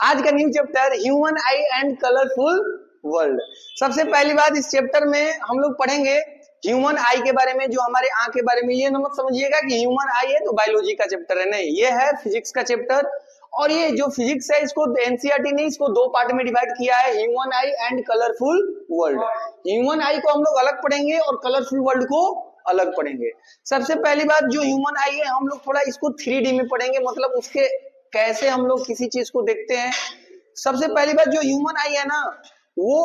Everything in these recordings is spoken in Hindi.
आज का new chapter human I and colourful world. सबसे पहली बात इस चैप्टर में हम लोग पढ़ेंगे ह्यूमन आई के बारे में, जो हमारे आंख के बारे में। ये मत समझिएगा कि ह्यूमन आई है तो बायोलॉजी का चैप्टर है, नहीं, ये है फिजिक्स का चैप्टर। और ये जो फिजिक्स है इसको एनसीईआरटी ने इसको दो पार्ट में डिवाइड किया है, human I and colourful world. Human आई को हम लोग अलग पढ़ेंगे और कलरफुल वर्ल्ड को अलग पढ़ेंगे। सबसे पहली बात जो ह्यूमन आई है हम लोग थोड़ा इसको 3D में पढ़ेंगे, मतलब उसके कैसे हम लोग किसी चीज को देखते हैं। सबसे पहली बात जो ह्यूमन आई है ना, वो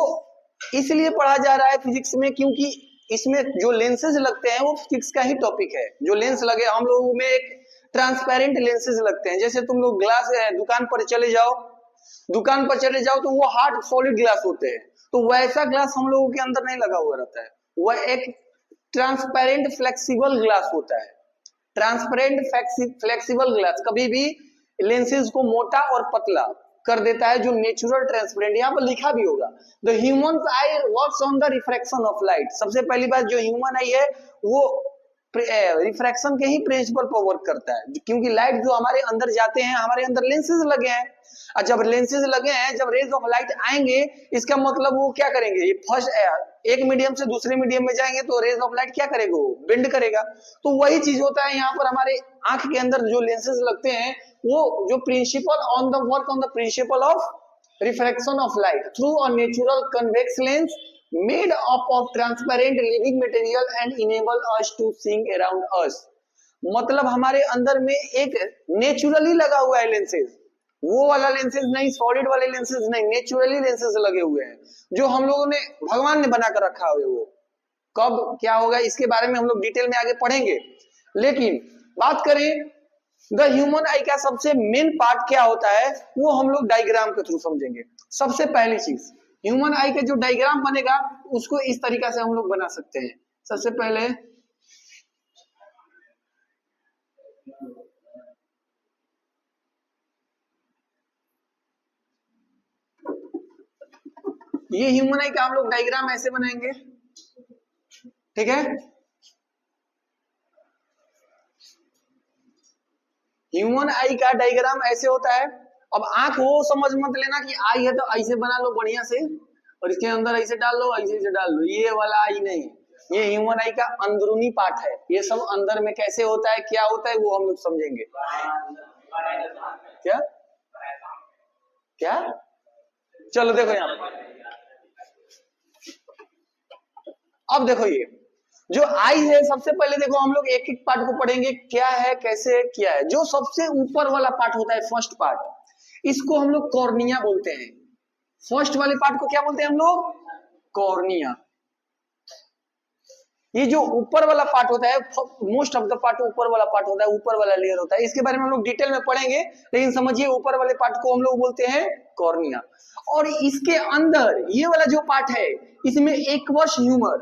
इसलिए पढ़ा जा रहा है फिजिक्स में क्योंकि इसमें जो लेंसेज लगते हैं वो फिजिक्स का ही टॉपिक है। जो लेंस लगे हम लोगों में एक ट्रांसपेरेंट लेंसेज लगते हैं। जैसे तुम लोग ग्लास दुकान पर चले जाओ तो वो हार्ड सॉलिड ग्लास होते हैं, तो वैसा ग्लास हम लोगों के अंदर नहीं लगा हुआ रहता है, वह एक ट्रांसपेरेंट फ्लेक्सिबल ग्लास होता है। ट्रांसपेरेंट फ्लेक्सिबल ग्लास कभी भी लेंसेज को मोटा और पतला कर देता है, जो नेचुरल ट्रांसपेरेंट, यहाँ पर लिखा भी होगा the human I works on the refraction of light. सबसे पहली बात जो ह्यूमन आई है वो रिफ्रैक्शन के ही प्रिंसिपल पर वर्क करता है, क्योंकि लाइट जो हमारे अंदर जाते हैं, हमारे अंदर लेंसेज लगे हैं, और जब लेंसेज लगे हैं, जब रेज ऑफ लाइट आएंगे इसका मतलब वो क्या करेंगे, ये फर्स्ट एक मीडियम से दूसरे मीडियम में जाएंगे तो रेज ऑफ लाइट क्या करेगा, वो बेंड करेगा। तो वही चीज होता है यहाँ पर हमारे आंख के अंदर जो लेंसेज लगते हैं, वो जो principal on the work on the principle of refraction of light through a natural convex lens made up of transparent living material and enable us to see around us। मतलब हमारे अंदर में एक नेचुरली लगा हुआ है लेंसेज, वो वाला लेंसेज नहीं, सॉलिड वाले लेंसेज नहीं, नेचुरली लेंसेज लगे हुए हैं जो हम लोगों ने, भगवान ने बना कर रखा हुआ है। वो कब क्या होगा इसके बारे में हम लोग डिटेल में आगे पढ़ेंगे। लेकिन बात करें द ह्यूमन आई का सबसे मेन पार्ट क्या होता है, वो हम लोग डायग्राम के थ्रू समझेंगे। सबसे पहली चीज ह्यूमन आई का जो डायग्राम बनेगा उसको इस तरीका से हम लोग बना सकते हैं। सबसे पहले ये ह्यूमन आई का हम लोग डायग्राम ऐसे बनाएंगे, ठीक है। ह्यूमन आई का डायग्राम ऐसे होता है। अब आंख वो समझ मत लेना कि आई है तो ऐसे बना लो बढ़िया से और इसके अंदर ऐसे डाल लो, ऐसे से डाल लो, ये वाला आई नहीं। ये ह्यूमन आई का अंदरूनी पार्ट है, ये सब अंदर में कैसे होता है, क्या होता है, वो हम लोग समझेंगे। क्या क्या चलो देखो यहाँ, अब देखो ये जो आई है, सबसे पहले देखो हम लोग एक एक पार्ट को पढ़ेंगे, क्या है, कैसे, क्या है। जो सबसे ऊपर वाला पार्ट होता है, फर्स्ट पार्ट, इसको हम लोग कॉर्निया बोलते हैं। फर्स्ट वाले पार्ट को क्या बोलते हैं हम लोग, कॉर्निया। ये जो ऊपर वाला पार्ट होता है, मोस्ट ऑफ द पार्ट ऊपर वाला पार्ट होता है, ऊपर वाला लेयर होता है, इसके बारे में हम लोग डिटेल में पढ़ेंगे। लेकिन समझिए ऊपर वाले पार्ट को हम लोग बोलते हैं कॉर्निया। और इसके अंदर ये वाला जो पार्ट है, इसमें एक्वस ह्यूमर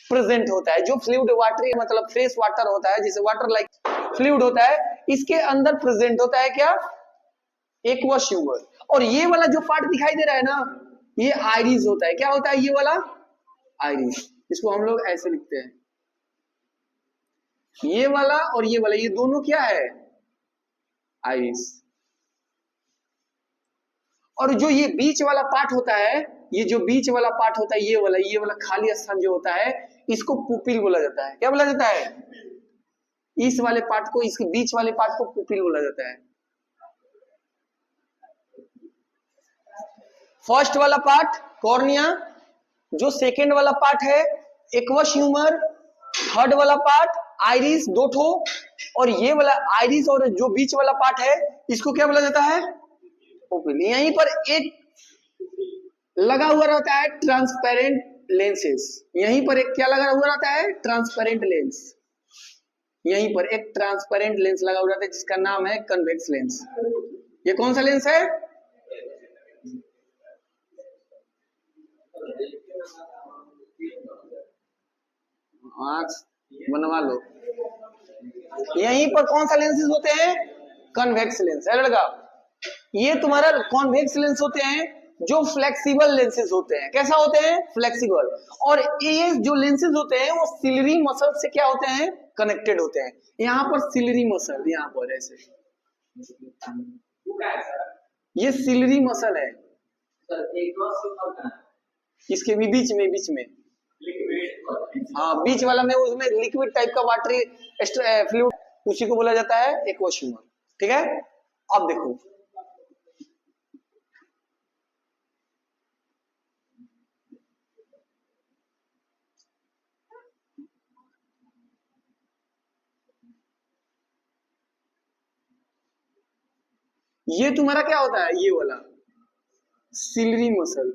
प्रेजेंट होता है, जो फ्लूइड वाटर, मतलब फ्रेश वाटर होता है, जैसे वाटर लाइक फ्लूइड होता है, इसके अंदर प्रेजेंट होता है क्या, एक्वस ह्यूमर। और ये वाला जो पार्ट दिखाई दे रहा है ना, ये आइरिस होता है। क्या होता है ये वाला, आइरिस। इसको हम लोग ऐसे लिखते हैं, ये वाला और ये वाला, ये दोनों क्या है, आइरिस। और जो ये बीच वाला पार्ट होता है, ये जो बीच वाला पार्ट होता है, ये वाला खाली स्थान जो होता है, इसको पुपिल बोला जाता है। क्या बोला जाता है, इस वाले पार्ट को, इसके बीच वाले पार्ट को पुपिल बोला जाता है। फर्स्ट वाला पार्ट कॉर्निया, जो सेकेंड वाला पार्ट है एक्वस ह्यूमर, थर्ड वाला पार्ट आइरिस, दो ठो, और ये वाला आइरिस और जो बीच वाला पार्ट है इसको क्या बोला जाता है, पुपिल। यहीं पर एक लगा हुआ रहता है ट्रांसपेरेंट लेंसेस, यहीं पर एक क्या लगा हुआ रहता है, ट्रांसपेरेंट लेंस। यहीं पर एक ट्रांसपेरेंट लेंस लगा हुआ रहता है जिसका नाम है कन्वेक्स लेंस। ये कौन सा लेंस है, बनवा लो। यहीं पर कौन सा लेंसेज होते हैं, कन्वेक्स लेंस है लड़का। ये तुम्हारा कॉन्वेक्स लेंस होते हैं जो फ्लेक्सिबल लेंसेज होते हैं। कैसा होते हैं, फ्लेक्सिबल। और ये जो लेंसेज होते हैं वो सिलरी मसल से क्या होते हैं, कनेक्टेड होते हैं। यहाँ पर सिलरी मसल, यहाँ पर ऐसे ये सिलरी मसल है। इसके भी बीच में हाँ बीच वाला में उसमें लिक्विड टाइप का वाटरी फ्लूइड, उसी को बोला जाता है एक्वस ह्यूमर। ठीक है, अब देखो ये तुम्हारा क्या होता है, ये वाला सिलरी मसल,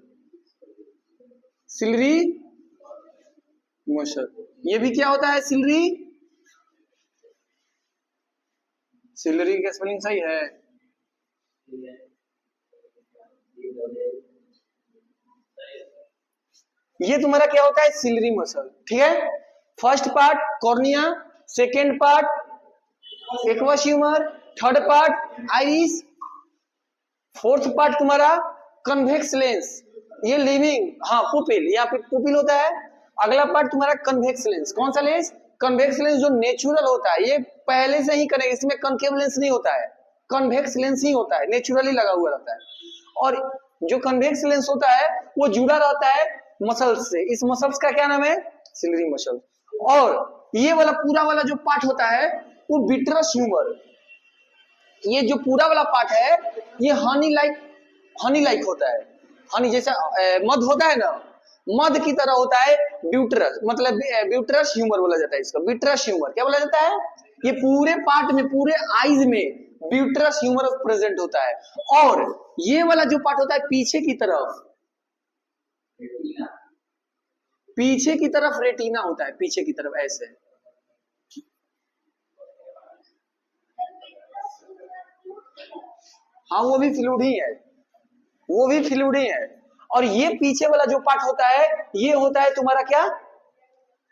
सिलरी मसल। ये भी क्या होता है, सिलरी, सिलरी का स्पेलिंग सही है? ये तुम्हारा क्या होता है, सिलरी मसल। ठीक है, first part cornea, second part aqueous humour, third part iris, fourth part तुम्हारा कन्वेक्स लेंस, ये लिविंग, हाँ पुपिल, यहाँ पे पुपिल होता है। अगला पार्ट तुम्हारा कन्वेक्स लेंस, कौन सा लेंस, कन्वेक्स लेंस जो नेचुरल होता है, ये पहले से ही करेंगे, इसमें कनकेव लेंस नहीं होता है, कन्वेक्स लेंस ही होता है, नेचुरली लगा हुआ रहता है। और जो कन्वेक्स लेंस होता है वो जुड़ा रहता है मसल्स से, इस मसल्स का क्या नाम है, सिलरी मसल। और ये वाला पूरा वाला जो पार्ट होता है वो विट्रस ह्यूमर, ये जो पूरा वाला पार्ट है ये हनी लाइक होता है, हनी जैसा मध होता है ना, मध की तरह होता है ब्यूटरस, मतलब ब्यूटरस ह्यूमर बोला जाता है इसका, विट्रस ह्यूमर क्या बोला जाता है। ये पूरे पार्ट में, पूरे आईज में ब्यूटरस ह्यूमर प्रेजेंट होता है। और ये वाला जो पार्ट होता है पीछे की तरफ, पीछे की तरफ रेटिना होता है, पीछे की तरफ ऐसे, हाँ वो भी फ्लूइड ही है, वो भी फ्लूइड ही है। और ये पीछे वाला जो पार्ट होता है ये होता है तुम्हारा क्या,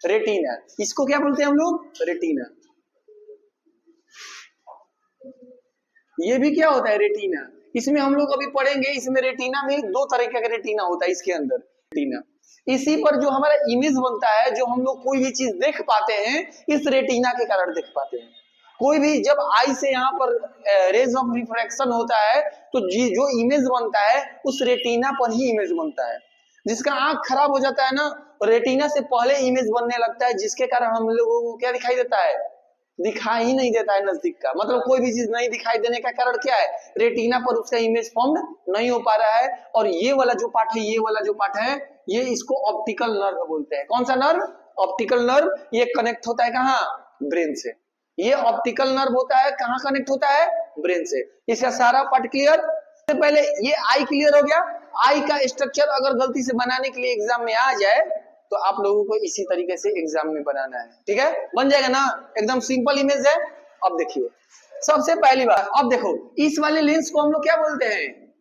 रेटिना, इसको क्या बोलते हैं हम लोग, रेटिना। ये भी क्या होता है, रेटिना। इसमें हम लोग अभी पढ़ेंगे, इसमें रेटिना में दो तरीके का रेटिना होता है इसके अंदर, रेटिना। इसी पर जो हमारा इमेज बनता है, जो हम लोग कोई भी चीज देख पाते हैं इस रेटिना के कारण देख पाते हैं। कोई भी जब आई से यहाँ पर रेज ऑफ रिफ्रैक्शन होता है तो जो इमेज बनता है उस रेटिना पर ही इमेज बनता है। जिसका आंख खराब हो जाता है ना, रेटिना से पहले इमेज बनने लगता है, जिसके कारण हम लोगों को क्या दिखाई देता है, दिखाई ही नहीं देता है नजदीक का, मतलब कोई भी चीज नहीं दिखाई देने का कारण क्या है, रेटिना पर उसका इमेज फॉर्म नहीं हो पा रहा है। और ये वाला जो पार्ट है, ये वाला जो पार्ट है, ये इसको ऑप्टिकल नर्व बोलते हैं। कौन सा नर्व, ऑप्टिकल नर्व। ये कनेक्ट होता है कहाँ, ब्रेन से। ये ऑप्टिकल नर्व होता है, कहाँ कनेक्ट होता है, ब्रेन से। इसका सारा पार्ट क्लियर। सबसे पहले ये आई क्लियर हो गया। आई का स्ट्रक्चर अगर गलती से बनाने के लिए एग्जाम में आ जाए तो आप लोगों को इसी तरीके से एग्जाम में बनाना है, ठीक है, बन जाएगा ना, एकदम सिंपल इमेज है। अब देखिए सबसे पहली बात, अब देखो इस वाले लेंस को हम लोग क्या बोलते हैं,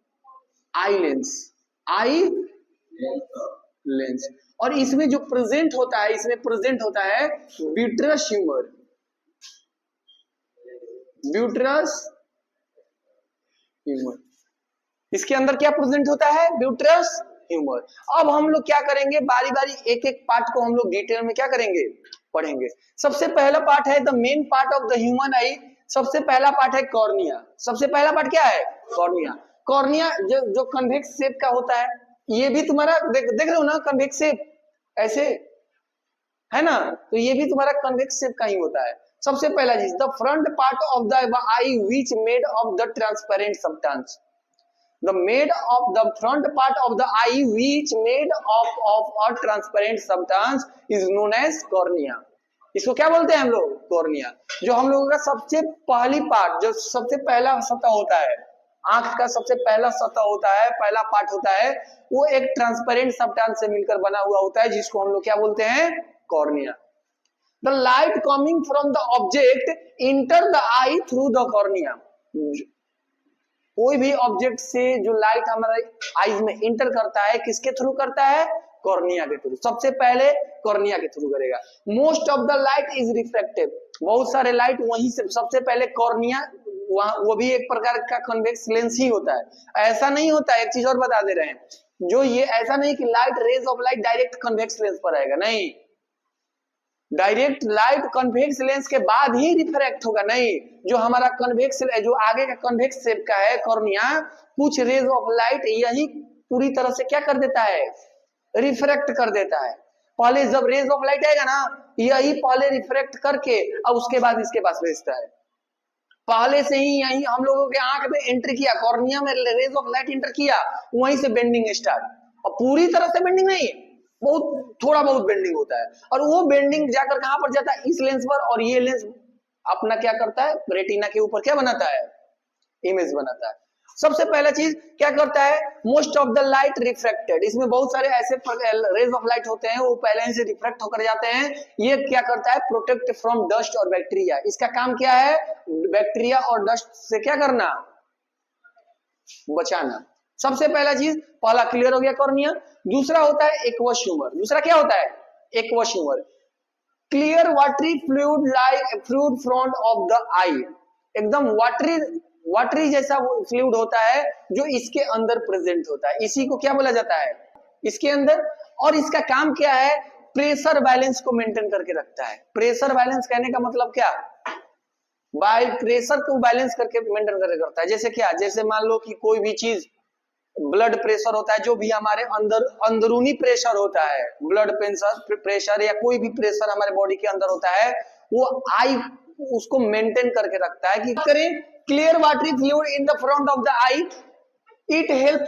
आई लेंस, आई लेंस। और इसमें जो प्रेजेंट होता है, इसमें प्रेजेंट होता है ब्यूटरस ह्यूमर, ब्यूटरस ह्यूमर। इसके अंदर क्या प्रेजेंट होता है, ब्यूटरस ह्यूमर। अब हम लोग क्या करेंगे, बारी बारी एक एक पार्ट को हम लोग डिटेल में क्या करेंगे, पढ़ेंगे। सबसे पहला पार्ट है the main part of the human आई। सबसे पहला पार्ट है कॉर्निया। सबसे पहला पार्ट क्या है, कॉर्निया। कॉर्निया जो कन्वेक्स शेप का होता है, ये भी तुम्हारा देख रहे हो ना, कन्वेक्स शेप ऐसे है ना, तो ये भी तुम्हारा कन्वेक्स शेप का ही होता है। सबसे पहला चीज, the front part of the I which made of the transparent substance, the made of the front part of the eye which made of a transparent substance is known as cornea। इसको क्या बोलते हैं हम लोग, कॉर्निया। जो हम लोगों का सबसे पहली पार्ट, जो सबसे पहला सतह होता है, आंख का सबसे पहला सतह होता है, पहला पार्ट होता है, वो एक ट्रांसपेरेंट सब्सटेंस से मिलकर बना हुआ होता है, जिसको हम लोग क्या बोलते हैं, cornea. The light coming from the object inter the I through the cornea. कोई भी ऑब्जेक्ट से जो लाइट हमारे आईज में इंटर करता है, किसके थ्रू करता है, कॉर्निया के थ्रू। सबसे पहले कॉर्निया के थ्रू करेगा। Most of the light is reflective, बहुत सारे लाइट वहीं से, सबसे पहले कॉर्निया, वहां वो भी एक प्रकार का कन्वेक्स लेंस ही होता है। ऐसा नहीं होता है, एक चीज और बता दे रहे हैं, जो ये ऐसा नहीं कि light, rays of light direct convex lens पर आएगा, नहीं, डायरेक्ट लाइट कन्वेक्स लेंस के बाद ही रिफ्रैक्ट होगा, नहीं, जो हमारा कन्वेक्स जो आगे का कन्वेक्स शेप का है कॉर्निया, कुछ रेज ऑफ लाइट यही पूरी तरह से क्या कर देता है, रिफ्रैक्ट कर देता है। पहले जब रेज ऑफ लाइट आएगा ना, यही पहले रिफ्रैक्ट करके अब उसके बाद इसके पास भेजता है। पहले से ही यही हम लोगों के आंख में एंटर किया, कॉर्निया में रेज ऑफ लाइट एंटर किया, वहीं से बेंडिंग स्टार्ट। और पूरी तरह से बेंडिंग नहीं, बहुत थोड़ा बहुत बेंडिंग होता है, और वो बेंडिंग जाकर कहां पर जाता है, इस लेंस पर, और ये लेंस अपना क्या करता है, रेटिना के ऊपर क्या बनाता है, इमेज बनाता है। सबसे पहला चीज क्या करता है, most of the light refracted, इसमें बहुत सारे ऐसे रेज ऑफ लाइट होते हैं वो पहले ही से रिफ्रैक्ट होकर जाते हैं। ये क्या करता है, प्रोटेक्ट फ्रॉम डस्ट और बैक्टीरिया, इसका काम क्या है, बैक्टीरिया और डस्ट से क्या करना, बचाना। सबसे पहला चीज, पहला क्लियर हो गया कॉर्निया। दूसरा होता है एक्वस ह्यूमर। दूसरा क्या होता है, aqueous humour, clear watery fluid like fluid front of the eye, एकदम वाटरी जैसा वो फ्लूइड होता है जो इसके अंदर प्रेजेंट होता है, इसी को क्या बोला जाता है, इसके अंदर। और इसका काम क्या है, प्रेशर बैलेंस को मेंटेन करके रखता है। प्रेशर बैलेंस कहने का मतलब क्या, प्रेशर को बैलेंस करके मेंटेन करके रखता है। जैसे क्या, जैसे मान लो कि कोई भी चीज, ब्लड प्रेशर होता है, जो भी हमारे अंदर अंदरूनी प्रेशर होता है, ब्लड प्रेशर या कोई भी प्रेशर हमारे बॉडी के अंदर होता है, वो आई उसको मेंटेन करके रखता है। कि करें, clear watery fluid in the front of the eye, it help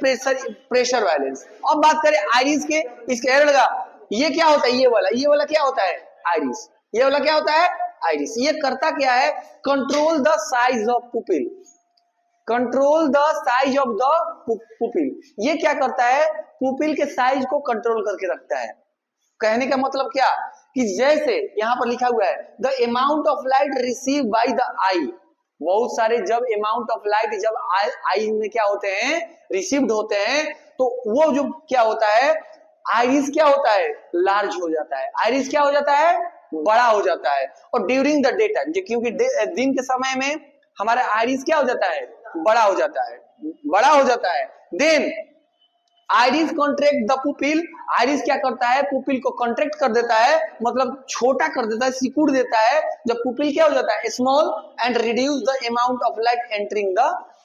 pressure balance. अब बात करें आइरिस के, इसके लगा, ये क्या होता है, ये वाला क्या होता है, आइरिस। ये वाला क्या होता है, आइरिस। ये करता क्या है, control the size of pupil, control the size of the pupil. ये क्या करता है, पुपिल के साइज को कंट्रोल करके रखता है। कहने का मतलब क्या, कि जैसे यहां पर लिखा हुआ है, the amount of light receive by the eye, बहुत सारे जब अमाउंट ऑफ लाइट जब आई में क्या होते हैं, रिसीव्ड होते हैं, तो वो जो क्या होता है, आइरिस क्या होता है, लार्ज हो जाता है, आइरिस क्या हो जाता है, बड़ा हो जाता है। और ड्यूरिंग द डे टाइम, क्योंकि दिन के समय में हमारा आइरिस क्या हो जाता है, बड़ा हो जाता है, बड़ा हो जाता है। Then iris contract the pupil, iris क्या करता है, पुपिल को कॉन्ट्रैक्ट कर देता है, मतलब छोटा कर देता है, सिकुड़ देता है। जब पुपिल क्या हो जाता है, small, and reduce the amount of light entering the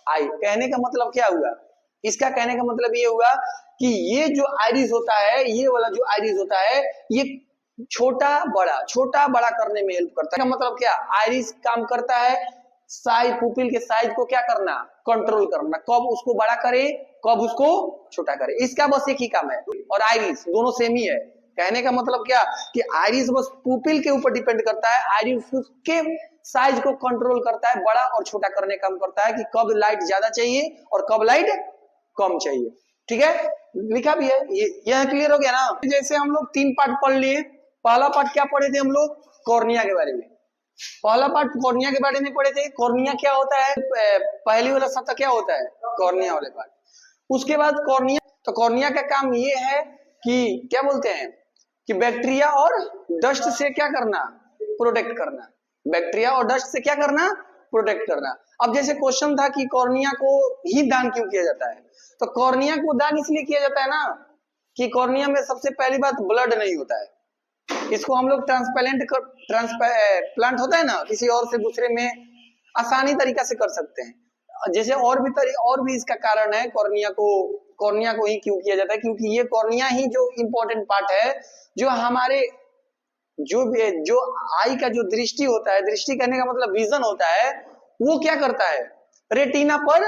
eye. कहने का मतलब क्या हुआ, इसका कहने का मतलब ये हुआ कि ये जो आइरिस होता है, ये वाला जो आइरिस होता है, ये छोटा बड़ा करने में हेल्प करता है। मतलब क्या, आइरिस काम करता है साइज, पुपिल के साइज को क्या करना, कंट्रोल करना, कब उसको बड़ा करे, कब उसको छोटा करे, इसका बस एक ही काम है। और आइरिस दोनों सेम ही है। कहने का मतलब क्या, कि आइरिस बस पुपिल के ऊपर डिपेंड करता है, आइरिस उसके साइज को कंट्रोल करता है, बड़ा और छोटा करने का काम करता है, कि कब लाइट ज्यादा चाहिए और कब लाइट कम चाहिए। ठीक है, लिखा भी है, ये क्लियर हो गया ना। जैसे हम लोग 3 पार्ट पढ़ लिए। पहला पार्ट क्या पढ़े थे हम लोग, कॉर्निया के बारे में। पहला पार्ट कॉर्निया के बारे में पढ़े थे। कॉर्निया क्या होता है, पहली वाला शब्द क्या होता है, कॉर्निया वाले पार्ट। उसके बाद कॉर्निया, तो कॉर्निया का काम ये है कि क्या बोलते हैं, कि बैक्टीरिया और डस्ट से क्या करना, प्रोटेक्ट करना। बैक्टीरिया और डस्ट से क्या करना, प्रोटेक्ट करना। अब जैसे क्वेश्चन था कि कॉर्निया को ही दान क्यों किया जाता है, तो कॉर्निया को दान इसलिए किया जाता है ना, कि कॉर्निया में सबसे पहली बात ब्लड नहीं होता है। इसको हम लोग ट्रांसप्लांट होता है ना, किसी और से दूसरे में आसानी तरीका से कर सकते हैं। जैसे और भी इसका कारण है, कॉर्निया को ही क्यों किया जाता है, क्योंकि ये कॉर्निया ही जो इंपॉर्टेंट पार्ट है, जो हमारे जो आई का जो दृष्टि होता है, दृष्टि करने का मतलब विजन होता है, वो क्या करता है, रेटिना पर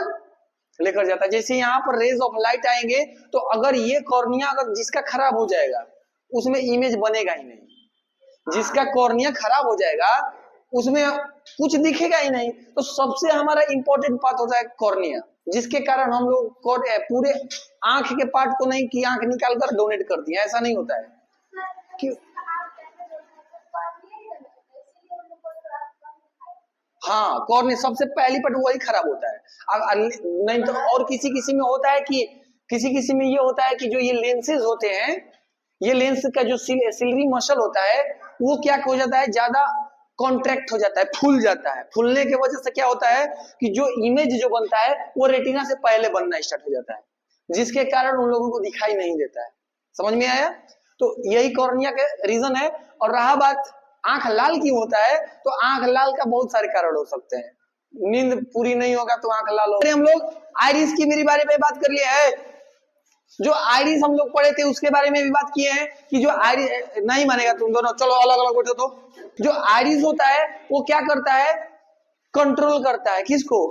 लेकर जाता है। जैसे यहाँ पर रेज ऑफ लाइट आएंगे, तो अगर ये कॉर्निया अगर जिसका खराब हो जाएगा, उसमें इमेज बनेगा ही नहीं। जिसका कॉर्निया खराब हो जाएगा, उसमें कुछ दिखेगा ही नहीं। तो सबसे हमारा इंपॉर्टेंट पार्ट होता है कॉर्निया, जिसके कारण हम लोग पूरे आंख के पार्ट को नहीं कि आंख निकाल कर डोनेट कर दिया, ऐसा नहीं होता है। क्यों? हाँ, कॉर्निया सबसे पहली पार्ट वही खराब होता है। नहीं तो और किसी में होता है कि किसी में ये होता है कि जो ये लेंसेज होते हैं, ये लेंस का जो सिलरी मसल होता है, वो क्या हो जाता है, ज्यादा कॉन्ट्रैक्ट हो जाता है, फूल जाता है। फूलने की वजह से क्या होता है कि जो इमेज जो बनता है वो रेटिना से पहले बनना स्टार्ट हो जाता है, जिसके कारण उन लोगों को दिखाई नहीं देता है। समझ में आया? तो यही कॉर्निया का रीजन है। और रहा बात आंख लाल क्यों होता है? तो आंख लाल का बहुत सारे कारण हो सकते हैं, नींद पूरी नहीं होगा तो आंख लाल होगा। हम लोग आइरिस की मेरी बारे में बात कर लिए है, जो आइरिस हम लोग पढ़े थे उसके बारे में भी बात किए हैं कि जो आइरिस, नहीं मानेगा तुम दोनों, चलो अलग अलग बैठो। तो जो आइरिस होता है वो क्या करता है? कंट्रोल करता है किसको?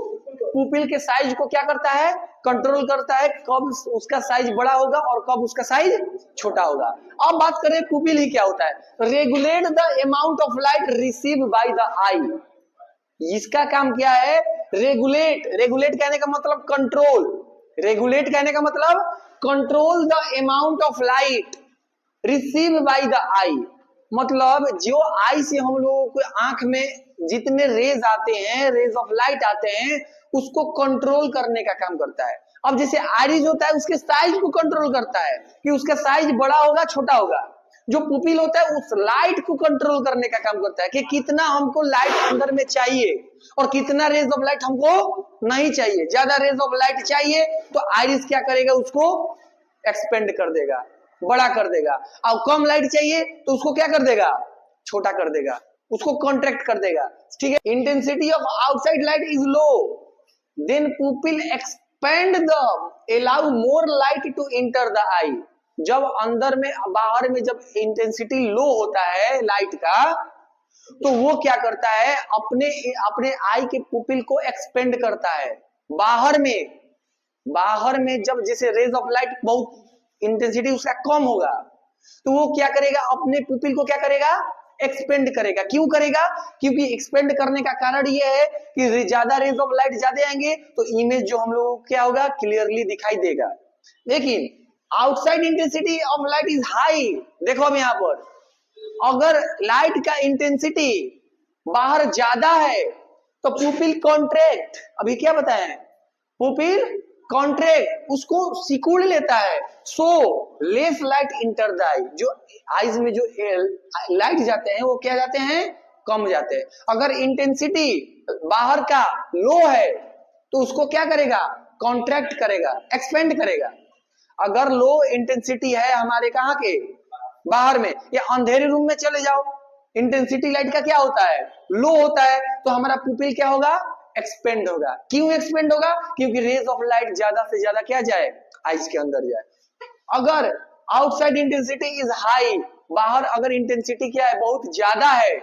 पुपिल के साइज को क्या करता है? कंट्रोल करता है, कब उसका साइज बड़ा होगा और कब उसका साइज छोटा होगा। अब बात करें पुपिल ही क्या होता है? Regulate the amount of light receive by the eye. इसका काम क्या है? रेगुलेट। रेगुलेट कहने का मतलब कंट्रोल, रेगुलेट कहने का मतलब control the amount of light receive by the eye. मतलब जो आई से हम लोगों को आंख में जितने रेज आते हैं, रेज ऑफ लाइट आते हैं, उसको कंट्रोल करने का काम करता है। अब जैसे आइरिस होता है उसके साइज को कंट्रोल करता है कि उसका साइज बड़ा होगा छोटा होगा। जो पुपिल होता है उस लाइट को कंट्रोल करने का काम करता है कि कितना हमको लाइट अंदर में चाहिए और कितना रेज ऑफ लाइट हमको नहीं चाहिए। ज्यादा रेज ऑफ लाइट चाहिए तो आइरिस क्या करेगा? उसको एक्सपेंड कर देगा, बड़ा कर देगा। और कम लाइट चाहिए तो उसको क्या कर देगा? छोटा कर देगा, उसको कॉन्ट्रैक्ट कर देगा। ठीक है। Intensity of outside light is low, then pupil expand the allow more light to enter the eye. जब अंदर में बाहर में जब इंटेंसिटी लो होता है लाइट का, तो वो क्या करता है? अपने अपने आई के पुपिल को एक्सपेंड करता है बाहर में। बाहर में जब जैसे रेज ऑफ लाइट बहुत इंटेंसिटी उसका कम होगा तो वो क्या करेगा? अपने पुपिल को क्या करेगा? एक्सपेंड करेगा। क्यों करेगा? क्योंकि एक्सपेंड करने का कारण ये है कि ज्यादा रेज ऑफ लाइट ज्यादा आएंगे तो इमेज जो हम लोग क्या होगा? क्लियरली दिखाई देगा। लेकिन outside intensity of light is high. देखो अब यहाँ पर अगर लाइट का इंटेंसिटी बाहर ज्यादा है तो पुपिल कॉन्ट्रैक्ट, अभी क्या बताया है? पुपिल कॉन्ट्रैक्ट, उसको सिकुड़ लेता है। सो लेस लाइट इंटर द आई, जो आईज में जो लाइट जाते हैं वो क्या जाते हैं? कम जाते हैं। अगर इंटेंसिटी बाहर का लो है तो उसको क्या करेगा? कॉन्ट्रैक्ट करेगा, एक्सपेंड करेगा। अगर लो इंटेंसिटी है हमारे कहाँ के? बाहर में, या अंधेरे रूम में चले जाओ, इंटेंसिटी लाइट का क्या होता है? लो होता है, तो हमारा पुपिल क्या होगा? एक्सपेंड होगा। क्यों एक्सपेंड होगा? क्योंकि रेज ऑफ लाइट ज्यादा से ज्यादा क्या जाए? आइज के अंदर जाए। अगर आउटसाइड इंटेंसिटी इज हाई, बाहर अगर इंटेंसिटी क्या है? बहुत ज्यादा है,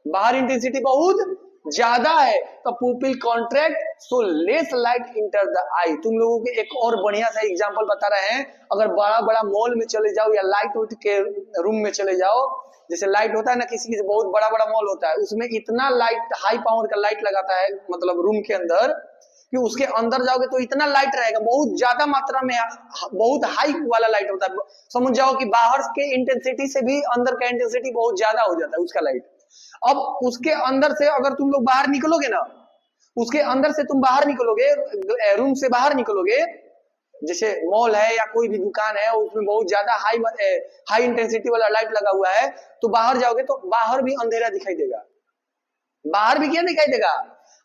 बाहर इंटेंसिटी बहुत ज्यादा है तो pupil contract, so less light enter the eye. तुम लोगों को एक और बढ़िया सा एग्जांपल बता रहे हैं। अगर बड़ा बड़ा मॉल में चले जाओ या लाइट उठ के रूम में चले जाओ, जैसे लाइट होता है ना, किसी किसी बहुत बड़ा बड़ा मॉल होता है, उसमें इतना लाइट, हाई पावर का लाइट लगाता है मतलब रूम के अंदर, कि उसके अंदर जाओगे तो इतना लाइट रहेगा, बहुत ज्यादा मात्रा में, बहुत हाई वाला लाइट होता है। समझ जाओ कि बाहर के इंटेंसिटी से भी अंदर का इंटेंसिटी बहुत ज्यादा हो जाता है उसका लाइट। अब उसके अंदर से अगर तुम लोग बाहर निकलोगे ना, उसके अंदर से तुम बाहर निकलोगे, रूम से बाहर निकलोगे, जैसे मॉल है या कोई भी दुकान है उसमें बहुत ज्यादा हाई इंटेंसिटी वाला लाइट लगा हुआ है, तो बाहर जाओगे तो बाहर भी अंधेरा दिखाई देगा। बाहर भी क्या दिखाई देगा?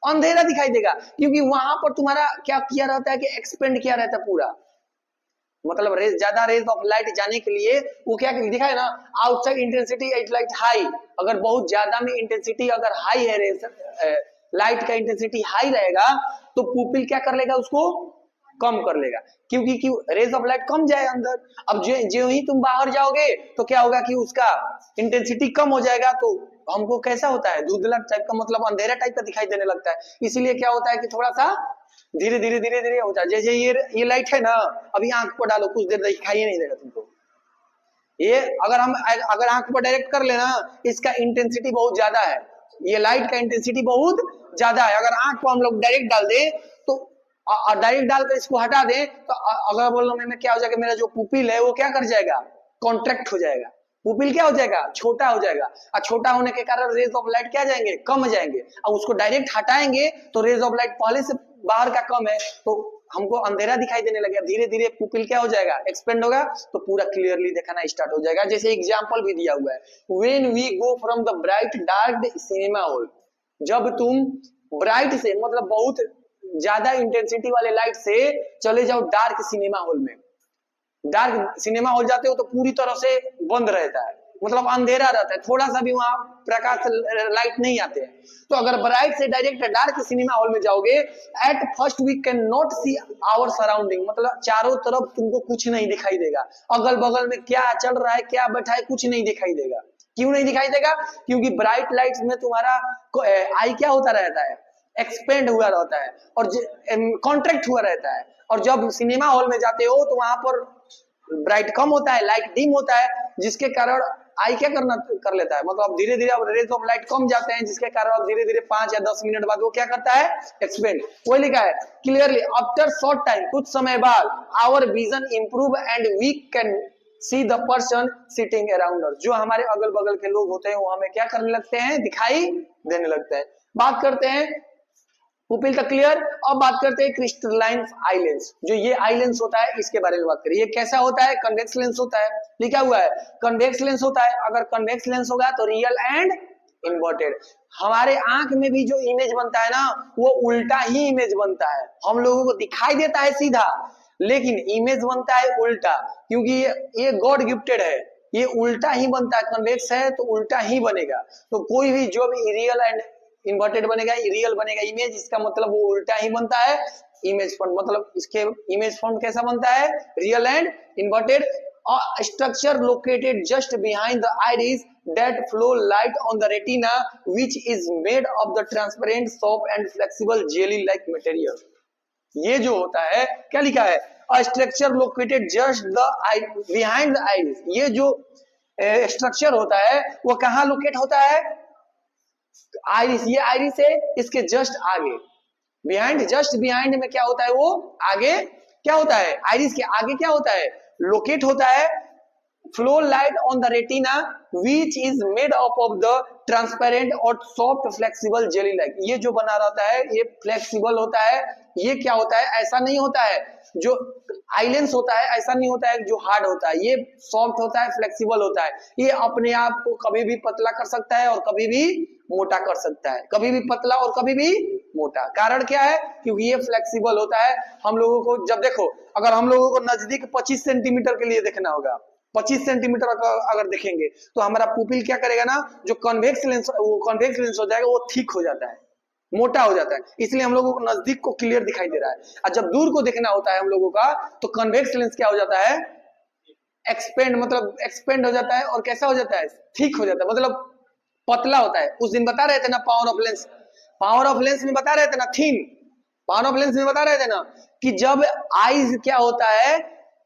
अंधेरा दिखाई देगा, क्योंकि वहां पर तुम्हारा क्या किया रहता है? कि एक्सपेंड किया रहता है पूरा, मतलब रेज, ज्यादा रेज ऑफ लाइट जाने के लिए वो क्या दिखा है ना? Outside intensity is light high. अगर बहुत ज्यादा में इंटेंसिटी अगर हाई है, रेज लाइट का इंटेंसिटी हाई रहेगा तो पुपिल क्या कर लेगा? उसको कम कर लेगा, क्योंकि रेज ऑफ लाइट कम जाए अंदर। अब जो ही तुम बाहर जाओगे तो क्या होगा? कि उसका इंटेंसिटी कम हो जाएगा, तो हमको कैसा होता है? धुंधला टाइप का, मतलब अंधेरा टाइप का दिखाई देने लगता है। इसीलिए क्या होता है कि थोड़ा सा धीरे धीरे धीरे धीरे होता है। जैसे ये लाइट है ना, अभी आंख पर डालो, कुछ देर दिखाई नहीं देगा तुमको। ये अगर आंख पर डायरेक्ट कर लेना, इसका इंटेंसिटी बहुत ज्यादा है, ये लाइट का इंटेंसिटी बहुत ज्यादा है। अगर आंख को हम लोग डायरेक्ट डाल दें तो डायरेक्ट डालकर इसको हटा दें तो अगर बोल रहा मैं क्या हो जाएगा? मेरा जो पुपिल है वो क्या कर जाएगा? कॉन्ट्रैक्ट हो जाएगा। पुपिल क्या हो जाएगा? छोटा हो जाएगा। और छोटा होने के कारण रेज ऑफ लाइट क्या जाएंगे? कम जाएंगे। और उसको डायरेक्ट हटाएंगे तो रेज ऑफ लाइट पहले से बाहर का कम है तो हमको अंधेरा दिखाई देने लगेगा। धीरे धीरे पुपिल क्या हो जाएगा? एक्सपेंड होगा, तो पूरा क्लियरली दिखाना स्टार्ट हो जाएगा। जैसे एग्जांपल भी दिया हुआ है, when we go from the bright dark cinema hall, जब तुम ब्राइट से मतलब बहुत ज्यादा इंटेंसिटी वाले लाइट से चले जाओ डार्क सिनेमा हॉल में। डार्क सिनेमा हॉल जाते हो तो पूरी तरह से बंद रहता है, मतलब अंधेरा रहता है, थोड़ा सा भी वहां प्रकाश लाइट नहीं आते हैं। तो अगर ब्राइट से डायरेक्ट डार्क सिनेमा हॉल में जाओगे, at first we can not see our surrounding, मतलब चारों तरफ तुमको कुछ नहीं दिखाई देगा, अगल बगल में क्या चल रहा है क्या बैठा है कुछ नहीं दिखाई देगा। क्यों नहीं दिखाई देगा? क्योंकि ब्राइट लाइट्स में तुम्हारा आई क्या होता रहता है, एक्सपेंड हुआ रहता है और कॉन्ट्रैक्ट हुआ रहता है। और जब सिनेमा हॉल में जाते हो तो वहां पर ब्राइट कम होता है, लाइट डिम होता है, जिसके कारण आई क्या कर लेता है, मतलब धीरे धीरे अब रेज ऑफ लाइट कम जाते हैं, जिसके कारण अब धीरे धीरे 5 या 10 मिनट बाद वो क्या करता है, एक्सपेंड। वही लिखा है क्लियरली, आफ्टर शॉर्ट टाइम, कुछ समय बाद our vision improve and we can see the person sitting around us, जो हमारे अगल बगल के लोग होते हैं वो हमें क्या करने लगते हैं, दिखाई देने लगते हैं। बात करते हैं पुपिल तक क्लियर। अब बात करते हैं क्रिस्टलाइन आई लेंस, जो ये आई लेंस होता है इसके बारे में बात करें। ये कैसा होता है, कन्वेक्स लेंस होता है, लिखा हुआ है कन्वेक्स लेंस होता है। अगर कन्वेक्स लेंस होगा तो रियल एंड इन्वर्टेड। हमारे आंख में भी जो इमेज बनता है ना, वो उल्टा ही इमेज बनता है। हम लोगों को दिखाई देता है सीधा, लेकिन इमेज बनता है उल्टा, क्योंकि ये गॉड गिफ्टेड है, ये उल्टा ही बनता है। कन्वेक्स है तो उल्टा ही बनेगा। तो कोई भी जो भी रियल एंड इन्वर्टेड बनेगा, रियल बनेगा इमेज, इसका मतलब वो उल्टा ही बनता है इमेज फॉन्ट। मतलब इसके इमेज फॉन्ट कैसा बनता है, real and inverted. Structure located just behind the iris that flow light on the retina which is made of the transparent soft and flexible jelly like material। ये जो होता है क्या लिखा है, a structure located just the behind the iris। ये जो स्ट्रक्चर होता है वो कहाँ लोकेट होता है, आइरिस, ये आइरिस है, इसके जस्ट आगे, बिहाइंड, जस्ट बिहाइंड में क्या होता है, वो आगे क्या होता है, आइरिस के आगे क्या होता है, लोकेट होता है। flow light on the retina which is made up of the transparent और soft flexible jelly like। ये जो बना रहता है ये flexible होता है। ये क्या होता है, ऐसा नहीं होता है जो आई लेंस होता है, ऐसा नहीं होता है जो हार्ड होता है, ये सॉफ्ट होता है, फ्लेक्सिबल होता है। ये अपने आप को कभी भी पतला कर सकता है और कभी भी मोटा कर सकता है, कभी भी पतला और कभी भी मोटा। कारण क्या है, क्योंकि ये फ्लेक्सिबल होता है। हम लोगों को जब देखो, अगर हम लोगों को नजदीक 25 सेंटीमीटर के लिए देखना होगा, 25 सेंटीमीटर अगर देखेंगे तो हमारा पुपिल क्या करेगा ना, जो कन्वेक्स लेंस, वो कन्वेक्स लेंस हो जाएगा, वो थिक हो जाता है, मोटा हो जाता है, इसलिए हम लोगों को नजदीक को क्लियर दिखाई दे रहा है। और जब दूर को देखना होता है हम लोगों का, तो कन्वेक्स लेंस क्या हो जाता है, एक्सपेंड, मतलब एक्सपेंड हो जाता है और कैसा हो जाता है, थिक हो जाता है, मतलब पतला होता है। उस दिन बता रहे थे ना power of lens, power of lens में बता रहे थे ना, थिन, पावर ऑफ लेंस में बता रहे थे ना कि जब आईज क्या होता है,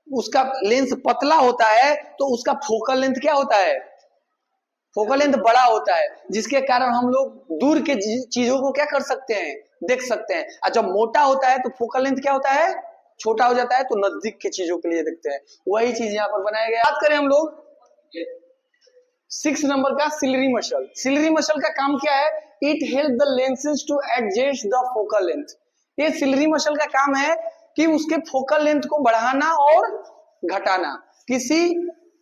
उसका लेंस पतला होता है तो उसका फोकल लेंथ क्या होता है, फोकल लेंथ बड़ा होता है, जिसके कारण हम लोग दूर के चीजों को क्या कर सकते हैं, देख सकते हैं। और जब मोटा होता है तो फोकल लेंथ क्या होता है, छोटा हो जाता है, तो नजदीक के चीजों के लिए देखते हैं। वही चीज यहाँ पर बनाया गया। बात करें हम लोग 6 नंबर का, सिलरी मसल। सिलरी मसल का काम क्या है, it help the lenses to adjust the focal length. ये सिलरी मसल का काम है कि उसके फोकल लेंथ को बढ़ाना और घटाना। किसी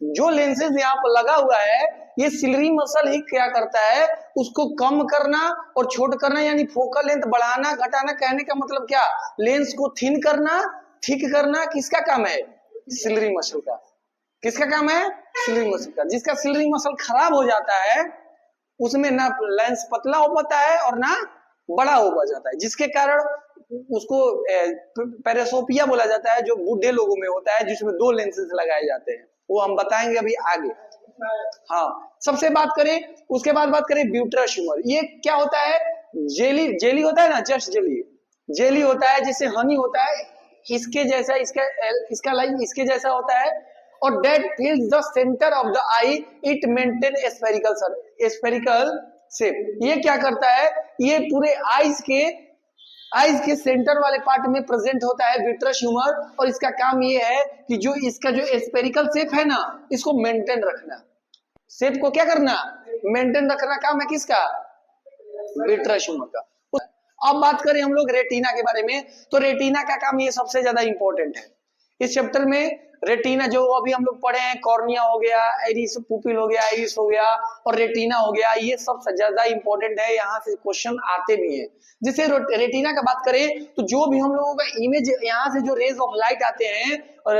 जो लेंसेज यहाँ पर लगा हुआ है, ये सिलरी मसल ही क्या करता है, उसको कम करना और छोट करना, यानी फोकल लेंथ बढ़ाना घटाना। कहने का मतलब क्या, लेंस को थिन करना, थिक करना, किसका काम है, सिलरी मसल का। किसका काम है, सिलरी मसल का। जिसका सिलरी मसल खराब हो जाता है उसमें ना लेंस पतला हो पाता है और ना बड़ा हो जाता है, जिसके कारण उसको पेरेसोपिया बोला जाता है, जो बूढ़े लोगों में होता है, जिसमें 2 लेंसेज लगाए जाते हैं। वो हम बताएंगे अभी आगे। हाँ, सबसे बात करें, उसके बाद बात करें ब्यूट्रस ह्यूमर। ये क्या होता है, जेली, जेली होता है ना, जस्ट जेली, जेली होता है, जैसे हनी होता है, इसके जैसा, इसका लाइक इसके जैसा होता है। और that fills the centre of the eye, it maintain spherical shape. ये क्या करता है, ये पूरे आईज के सेंटर वाले पार्ट में प्रेजेंट होता है ब्यूट्रस ह्यूमर। और इसका काम ये है कि जो इसका जो स्फेरिकल शेप है ना, इसको मेंटेन रखना, शेप को क्या करना, मेंटेन रखना काम है किसका, ब्यूट्रस ह्यूमर का। अब बात करें हम लोग रेटिना के बारे में, तो रेटिना का काम ये सबसे ज्यादा इंपॉर्टेंट है। इस चैप्टर में रेटिना जो अभी हम लोग पढ़े हैं, कॉर्निया हो गया, आइरिस पुपिल हो गया, आइरिस हो गया और रेटिना हो गया, ये सब ज्यादा इंपॉर्टेंट है, यहाँ से क्वेश्चन आते भी हैं। जैसे रेटिना का बात करें तो जो भी हम लोगों का इमेज, यहाँ से जो रेज ऑफ लाइट आते हैं और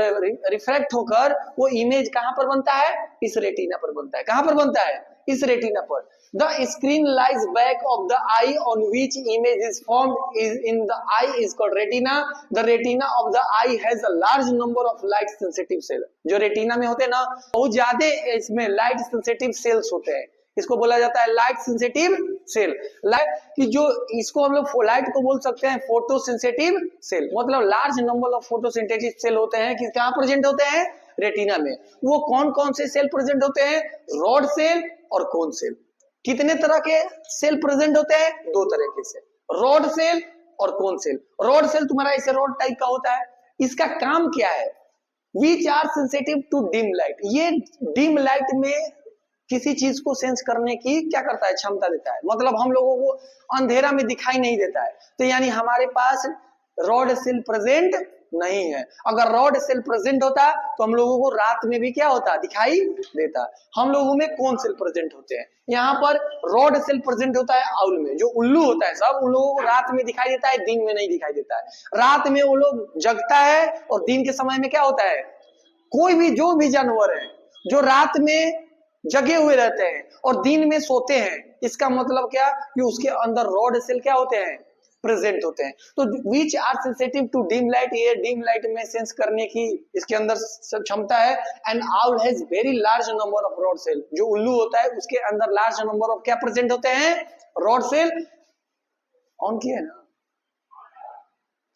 रिफ्लेक्ट होकर वो इमेज कहाँ पर बनता है, इस रेटिना पर बनता है। कहाँ पर बनता है, इस रेटिना पर। The screen lies back of the eye on which image is formed is in the eye is called retina. The retina of the eye has a large number of light sensitive cell. जो रेटिना में होते हैं ना, बहुत ज्यादा इसमें लाइट सेंसिटिव सेल्स होते हैं, इसको बोला जाता है लाइट सेंसिटिव सेल। लाइट कि जो इसको हम लोग लाइट को बोल सकते हैं फोटो सेंसिटिव सेल, मतलब large number of photo sensitive cell होते हैं कि कहाँ प्रेजेंट होते हैं, रेटिना में। वो कौन कौन से सेल प्रेजेंट होते हैं, रॉड सेल और कोन सेल। कितने तरह के सेल प्रेजेंट होते हैं, दो तरह के सेल, रॉड सेल और कोन सेल। रॉड सेल तुम्हारा ऐसे रॉड टाइप का होता है, इसका काम क्या है, which are sensitive to dim light. ये डिम लाइट में किसी चीज को सेंस करने की क्या करता है, क्षमता देता है, मतलब हम लोगों को अंधेरा में दिखाई नहीं देता है। तो यानी हमारे पास रॉड सेल प्रेजेंट नहीं है। अगर रॉड सेल प्रेजेंट होता तो हम लोगों को रात में भी क्या होता, दिखाई देता। हम लोगों में कौन सेल प्रेजेंट होते हैं, यहाँ पर रॉड सेल प्रेजेंट होता है आउल में, जो उल्लू होता है सब उन लोगों को रात में दिखाई देता है, दिन में नहीं दिखाई देता है। रात में वो लोग जगता है और दिन के समय में क्या होता है, कोई भी जो भी जानवर है जो रात में जगे हुए रहते हैं और दिन में सोते हैं, इसका मतलब क्या कि उसके अंदर रॉड सेल क्या होते हैं, प्रेजेंट होते हैं। तो which are sensitive to dim light, ये डिम लाइट में सेंस करने की इसके अंदर क्षमता है। And owl has very large number of rod cell, जो उल्लू होता है उसके अंदर लार्ज नंबर ऑफ क्या प्रेजेंट होते हैं, रॉड सेल। ऑन किया ना,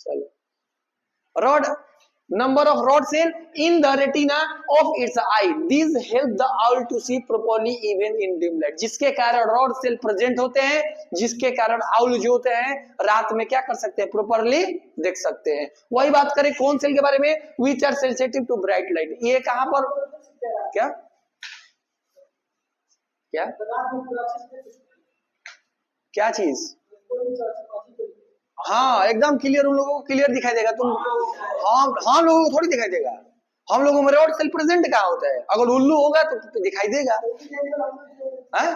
चलो, rod number of rod cell in the retina of its eye. These help the owl to see properly even in dim light. जिसके कारण रॉड सेल प्रेजेंट होते हैं, जिसके कारण आउल जो होते हैं रात में क्या कर सकते हैं, प्रॉपर्ली देख सकते हैं। वही बात करें कौन सेल के बारे में, which are sensitive to bright light. ये कहां पर क्या क्या क्या चीज, हाँ एकदम क्लियर, उन लोगों को क्लियर दिखाई देगा। तुम हम लोगों को थोड़ी दिखाई देगा, हम लोगों में रॉड सेल प्रेजेंट कहाँ होता है। अगर उल्लू होगा तो दिखाई देगा है?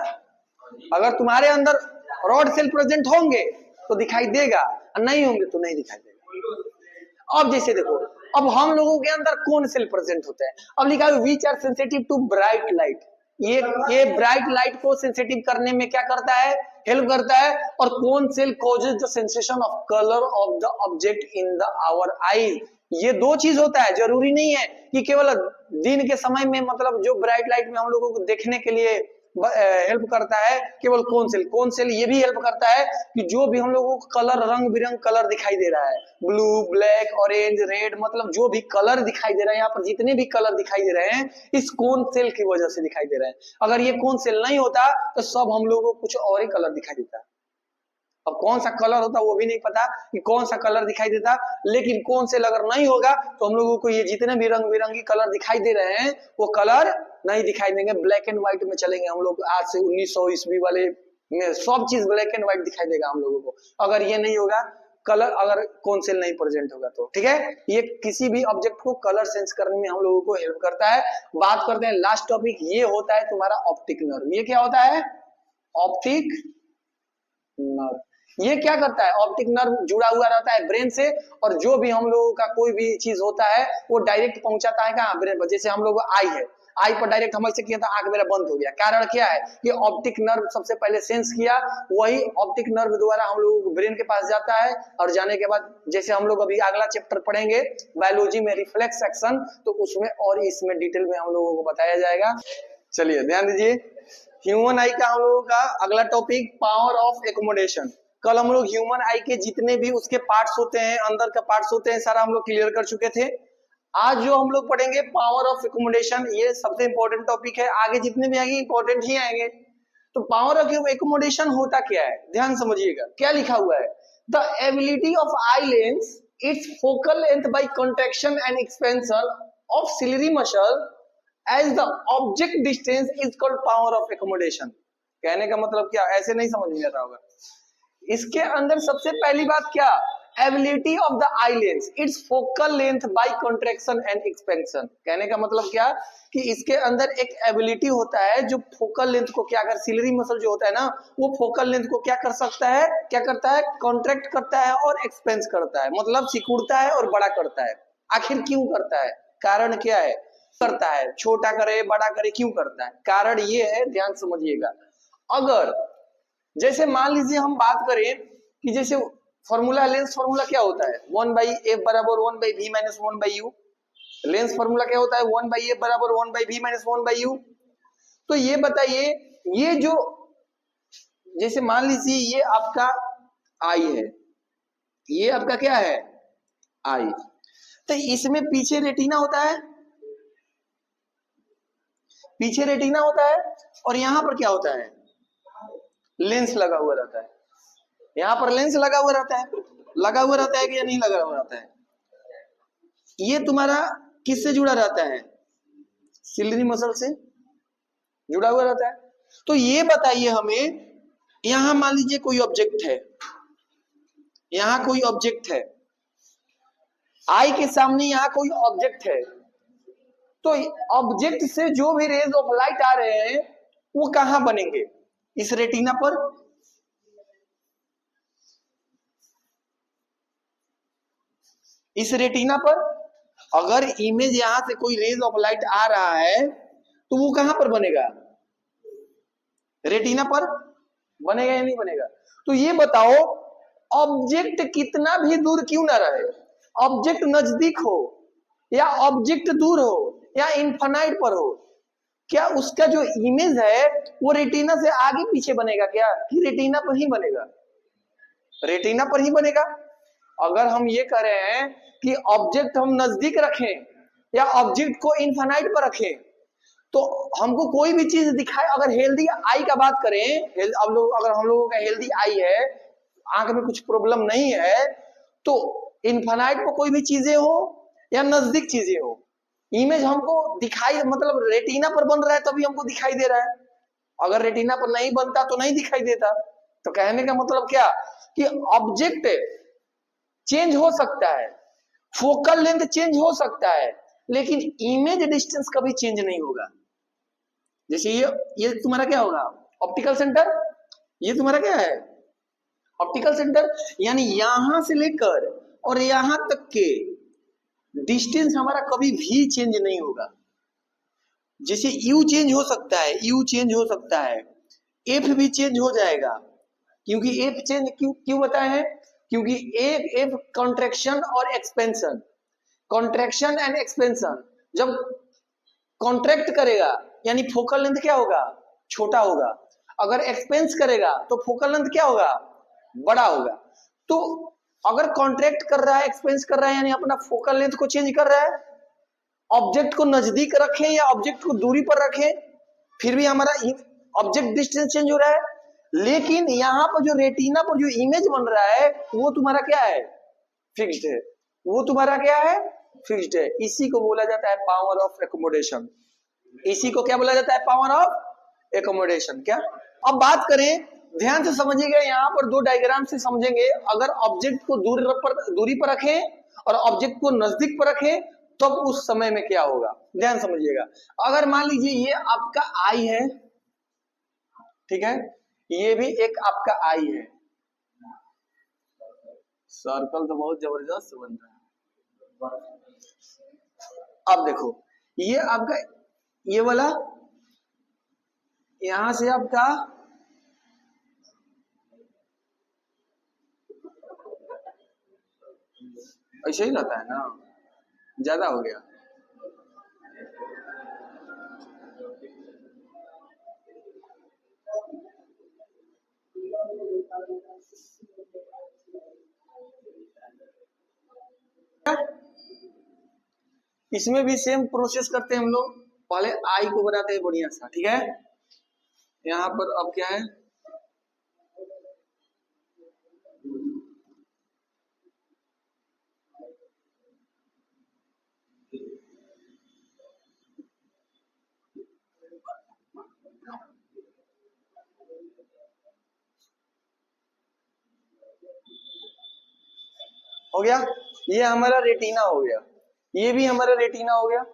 अगर तुम्हारे अंदर रॉड सेल प्रेजेंट होंगे तो दिखाई देगा, और नहीं होंगे तो नहीं दिखाई देगा। अब जैसे देखो, अब हम लोगों के अंदर कौन सेल प्रेजेंट होता है, अब लिखा है which are sensitive to bright light. ये ब्राइट लाइट को सेंसिटिव करने में क्या करता है, हेल्प करता है। और कौन cell causes the sensation of colour of the object in the our eyes. ये दो चीज होता है, जरूरी नहीं है कि केवल दिन के समय में, मतलब जो ब्राइट लाइट में हम लोगों को देखने के लिए हेल्प करता है केवल कौन सेल ये भी हेल्प करता है कि जो भी हम लोगों को कलर, रंग बिरंग कलर दिखाई दे रहा है, ब्लू, ब्लैक, ऑरेंज, रेड, मतलब जो भी कलर दिखाई दे रहा है, यहाँ पर जितने भी कलर दिखाई दे रहे हैं इस कौन सेल की वजह से दिखाई दे रहे हैं। अगर ये कौन सेल नहीं होता तो सब हम लोगों को कुछ और ही कलर दिखाई देता। अब कौन सा कलर होता वो भी नहीं पता कि कौन सा कलर दिखाई देता, लेकिन कौन सेल अगर नहीं होगा तो हम लोगों को ये जितने भी रंग बिरंगी कलर दिखाई दे रहे हैं वो कलर नहीं दिखाई देंगे। ब्लैक एंड व्हाइट में चलेंगे हम लोग, आज से 1900 ईस्वी वाले में सब चीज ब्लैक एंड व्हाइट दिखाई देगा हम लोगों को, अगर ये नहीं होगा कलर, अगर कौन सेल नहीं प्रेजेंट होगा तो। ठीक है, ये किसी भी ऑब्जेक्ट को कलर सेंस करने में हम लोगों को हेल्प करता है। बात करते हैं लास्ट टॉपिक, ये होता है तुम्हारा ऑप्टिक नर्व। ये क्या होता है, ऑप्टिक नर्व। ये क्या करता है, ऑप्टिक नर्व जुड़ा हुआ रहता है ब्रेन से, और जो भी हम लोगों का कोई भी चीज होता है वो डायरेक्ट पहुंचाता है कहाँ, ब्रेन पर। जैसे हम लोग आई है, आई पर डायरेक्ट हम ऐसे किया था, आंख मेरा बंद हो गया, कारण क्या है कि ऑप्टिक नर्व सबसे पहले सेंस किया, वही ऑप्टिक नर्व द्वारा हम लोगों को ब्रेन के पास जाता है, और जाने के बाद जैसे हम लोग अभी अगला चैप्टर पढ़ेंगे बायोलॉजी में रिफ्लेक्स एक्शन, तो उसमें और इसमें डिटेल में हम लोगों को बताया जाएगा। चलिए ध्यान दीजिए, ह्यूमन आई का हम लोगों का अगला टॉपिक पावर ऑफ एकोमोडेशन। कल हम लोग ह्यूमन आई के जितने भी उसके पार्ट्स होते हैं, अंदर का पार्ट्स होते हैं, सारा हम लोग क्लियर कर चुके थे। आज जो हम लोग पढ़ेंगे पावर ऑफ एकोमोडेशन, ये सबसे इंपॉर्टेंट टॉपिक है, आगे जितने भी आएंगे इंपॉर्टेंट ही आएंगे। तो पावर ऑफ एकोमोडेशन होता क्या है, ध्यान समझिएगा क्या लिखा हुआ है, the ability of eye lens its focal length by contraction and expansion of ciliary muscle as the object distance is called power of accommodation. कहने का मतलब क्या, ऐसे नहीं समझ में आ रहा होगा। इसके अंदर सबसे पहली बात क्या ability of the I lens, its focal length bye contraction and expansion. कहने का मतलब क्या कि इसके अंदर एक एबिलिटी होता है जो फोकल लेंथ को क्या कर, सिलरी मसल जो होता है ना, वो फोकल लेंथ को क्या कर सकता है, क्या करता है, कॉन्ट्रैक्ट करता है और एक्सपेंस करता है, मतलब सिकुड़ता है और बड़ा करता है। आखिर क्यों करता है, कारण क्या है, करता है, छोटा करे बड़ा करे, क्यों करता है, कारण ये है, ध्यान समझिएगा। अगर जैसे मान लीजिए हम बात करें कि जैसे फॉर्मूला, लेंस फॉर्मूला क्या होता है, 1/f बराबर 1/v minus 1/u। Lens formula क्या होता है, 1/f बराबर 1/v माइनस 1/u। तो ये बताइए, ये जो जैसे मान लीजिए ये आपका आई है, ये आपका क्या है, आई, तो इसमें पीछे रेटिना होता है, पीछे रेटिना होता है, और यहां पर क्या होता है, लेंस लगा हुआ रहता है। यहां पर लेंस लगा हुआ रहता है, लगा हुआ रहता है कि या नहीं लगा हुआ रहता है। ये तुम्हारा किससे जुड़ा रहता है, सिलरी मसल से जुड़ा हुआ रहता है। तो ये बताइए हमें, यहां मान लीजिए कोई ऑब्जेक्ट है, यहां कोई ऑब्जेक्ट है, आई के सामने यहां कोई ऑब्जेक्ट है, तो ऑब्जेक्ट से जो भी रेज ऑफ लाइट आ रहे हैं वो कहां बनेंगे, इस रेटिना पर। इस रेटिना पर अगर इमेज यहां से कोई रेज ऑफ लाइट आ रहा है तो वो कहां पर बनेगा, रेटिना पर बनेगा या नहीं बनेगा। तो ये बताओ, ऑब्जेक्ट कितना भी दूर क्यों ना रहे, ऑब्जेक्ट नजदीक हो या ऑब्जेक्ट दूर हो या इनफाइनाइट पर हो, क्या उसका जो इमेज है वो रेटिना से आगे पीछे बनेगा क्या, कि रेटिना पर ही बनेगा, रेटिना पर ही बनेगा। अगर हम ये कह रहे हैं कि ऑब्जेक्ट हम नजदीक रखें या ऑब्जेक्ट को इनफाइनाइट पर रखें, तो हमको कोई भी चीज दिखाए, अगर हेल्दी आई का बात करें, अब लोग अगर हम लोगों का हेल्दी आई है, आंख में कुछ प्रॉब्लम नहीं है, तो इनफाइनाइट पर कोई भी चीजें हो या नजदीक चीजें हो, इमेज हमको दिखाई, मतलब रेटिना पर बन रहा है तभी हमको दिखाई दे रहा है, अगर रेटिना पर नहीं बनता तो नहीं दिखाई देता। तो कहने का मतलब क्या कि ऑब्जेक्ट चेंज हो सकता है, फोकल लेंथ चेंज हो सकता है, लेकिन इमेज डिस्टेंस कभी चेंज नहीं होगा। जैसे ये तुम्हारा क्या होगा, ऑप्टिकल सेंटर, ये तुम्हारा क्या है, ऑप्टिकल सेंटर, यानी यहां से लेकर और यहां तक के डिस्टेंस हमारा कभी भी चेंज नहीं होगा। जैसे यू चेंज हो सकता है, यू चेंज हो सकता है, एफ भी चेंज हो जाएगा, क्योंकि एफ चेंज क्यों क्यों बताए हैं, क्योंकि एफ एफ कॉन्ट्रेक्शन और एक्सपेंशन, कॉन्ट्रेक्शन एंड एक्सपेंशन, जब कॉन्ट्रैक्ट करेगा यानी फोकल लेंथ क्या होगा, छोटा होगा, अगर एक्सपेंस करेगा तो फोकल लेंथ क्या होगा, बड़ा होगा। तो अगर कॉन्ट्रैक्ट कर रहा है, एक्सपेंस कर रहा है, यानी अपना फोकल लेंथ को चेंज कर रहा है, ऑब्जेक्ट को नजदीक रखें या ऑब्जेक्ट को दूरी पर रखें, फिर भी हमारा ऑब्जेक्ट डिस्टेंस चेंज हो रहा है। लेकिन यहां पर जो रेटिना पर जो इमेज बन रहा है वो तुम्हारा क्या है, फिक्स्ड है, वो तुम्हारा क्या है, फिक्स्ड है। इसी को बोला जाता है पावर ऑफ एकोमोडेशन, इसी को क्या बोला जाता है, पावर ऑफ एकोमोडेशन। क्या, अब बात करें, ध्यान से समझिएगा, यहाँ पर दो डायग्राम से समझेंगे, अगर ऑब्जेक्ट को दूरी पर रखें और ऑब्जेक्ट को नजदीक पर रखें तब उस समय में क्या होगा, ध्यान समझिएगा। अगर मान लीजिए ये आपका आई है, ठीक है, ये भी एक आपका आई है, सर्कल तो बहुत जबरदस्त बन रहा है। अब देखो, ये आपका, ये वाला यहां से आपका ऐसे ही रहता है ना, ज्यादा हो गया। इसमें भी सेम प्रोसेस करते हैं हम लोग, पहले आई को बनाते हैं बढ़िया सा, ठीक है। यहाँ पर अब क्या है, गया, ये हमारा रेटिना हो गया, ये भी हमारा रेटिना हो गया।